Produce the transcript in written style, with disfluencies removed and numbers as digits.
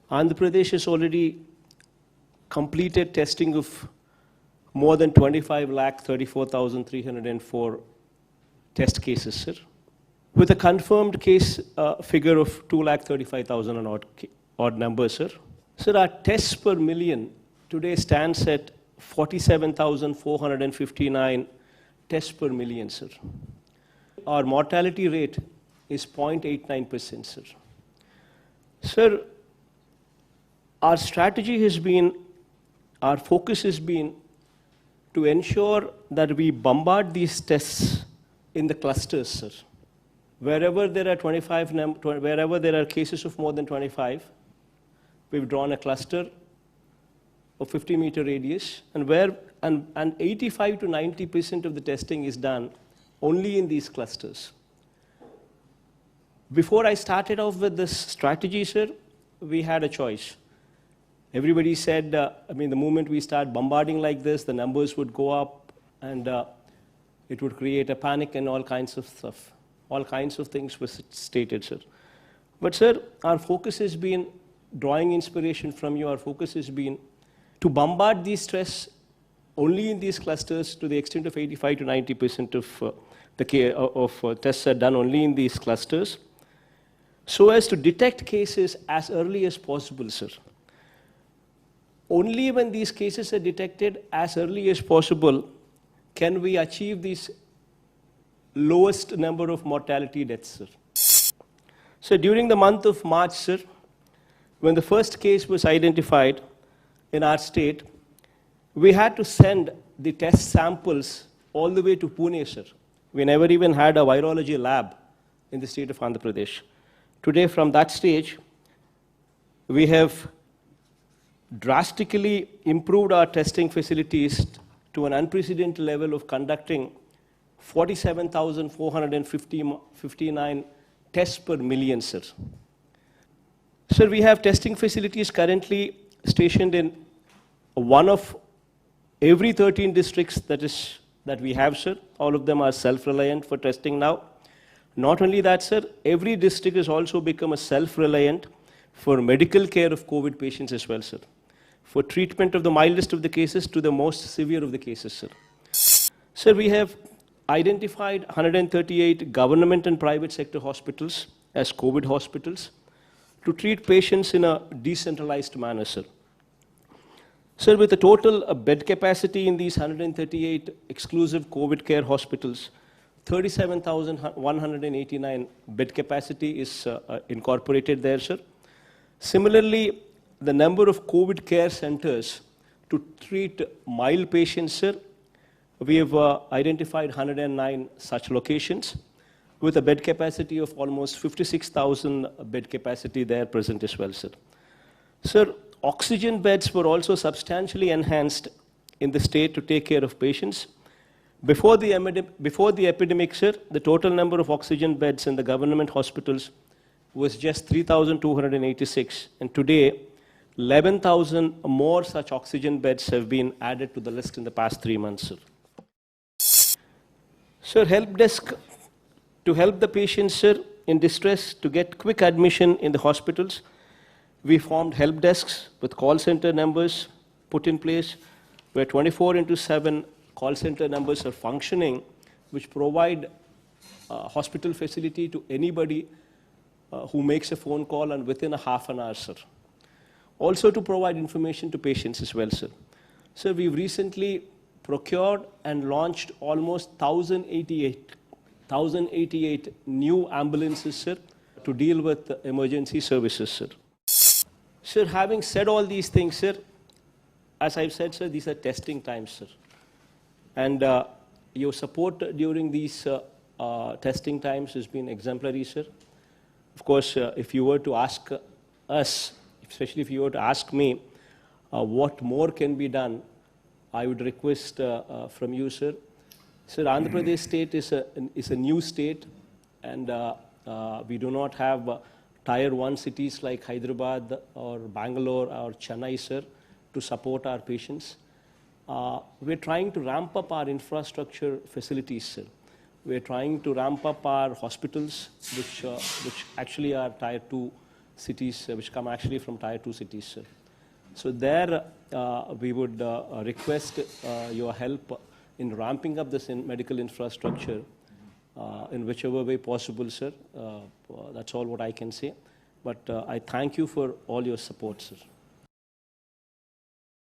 Andhra Pradesh has already completed testing of more than 25,34,304 test cases, sir, with a confirmed case figure of 2,35,000 and odd numbers, sir. Sir, our tests per million today stands at 47,459 tests per million, sir. Our mortality rate is 0.89%, sir. Sir, our strategy has been, our focus has been to ensure that we bombard these tests in the clusters, sir. Wherever there are wherever there are cases of more than 25, we've drawn a cluster of 50-meter radius, and 85 to 90% of the testing is done only in these clusters. Before I started off with this strategy, sir, we had a choice. Everybody said, the moment we start bombarding like this, the numbers would go up and it would create a panic and all kinds of stuff. All kinds of things were stated, sir. But, sir, our focus has been, drawing inspiration from you, our focus has been to bombard these tests only in these clusters to the extent of 85 to 90% of tests are done only in these clusters, so as to detect cases as early as possible, sir. Only when these cases are detected as early as possible can we achieve this lowest number of mortality deaths, sir. So during the month of March, sir, when the first case was identified in our state, we had to send the test samples all the way to Pune, sir. We never even had a virology lab in the state of Andhra Pradesh. Today, from that stage, we have drastically improved our testing facilities to an unprecedented level of conducting 47,459 tests per million, sir. Sir, we have testing facilities currently stationed in one of every 13 districts that we have, sir. All of them are self-reliant for testing now. Not only that, sir, every district has also become a self-reliant for medical care of COVID patients as well, sir, for treatment of the mildest of the cases to the most severe of the cases, sir. Sir, we have identified 138 government and private sector hospitals as COVID hospitals to treat patients in a decentralized manner, sir. Sir, with the total bed capacity in these 138 exclusive COVID care hospitals, 37,189 bed capacity is incorporated there, sir. Similarly, the number of COVID care centers to treat mild patients, sir, we have identified 109 such locations with a bed capacity of almost 56,000 bed capacity there present as well, sir. Sir, oxygen beds were also substantially enhanced in the state to take care of patients. Before the epidemic, sir, the total number of oxygen beds in the government hospitals was just 3,286, and today 11,000 more such oxygen beds have been added to the list in the past 3 months, sir. Sir, help desk to help the patients, sir, in distress to get quick admission in the hospitals. We formed help desks with call center numbers put in place where 24/7 call center numbers are functioning, which provide hospital facility to anybody who makes a phone call and within a half an hour, sir. Also to provide information to patients as well, sir. Sir, we've recently procured and launched almost 1,088 new ambulances, sir, to deal with emergency services, sir. Sir, having said all these things, sir, as I've said, sir, these are testing times, sir. And your support during these testing times has been exemplary, sir. Of course, if you were to ask us, especially if you were to ask me what more can be done, I would request from you, sir. Sir, Andhra Pradesh state is a new state, and we do not have Tier 1 cities like Hyderabad or Bangalore or Chennai, sir, to support our patients. We're trying to ramp up our infrastructure facilities, sir. We're trying to ramp up our hospitals, which actually are Tier 2 cities which come actually from Tier 2 cities, sir. So there we would request your help in ramping up this medical infrastructure in whichever way possible, sir. That's all what I can say. But I thank you for all your support, sir.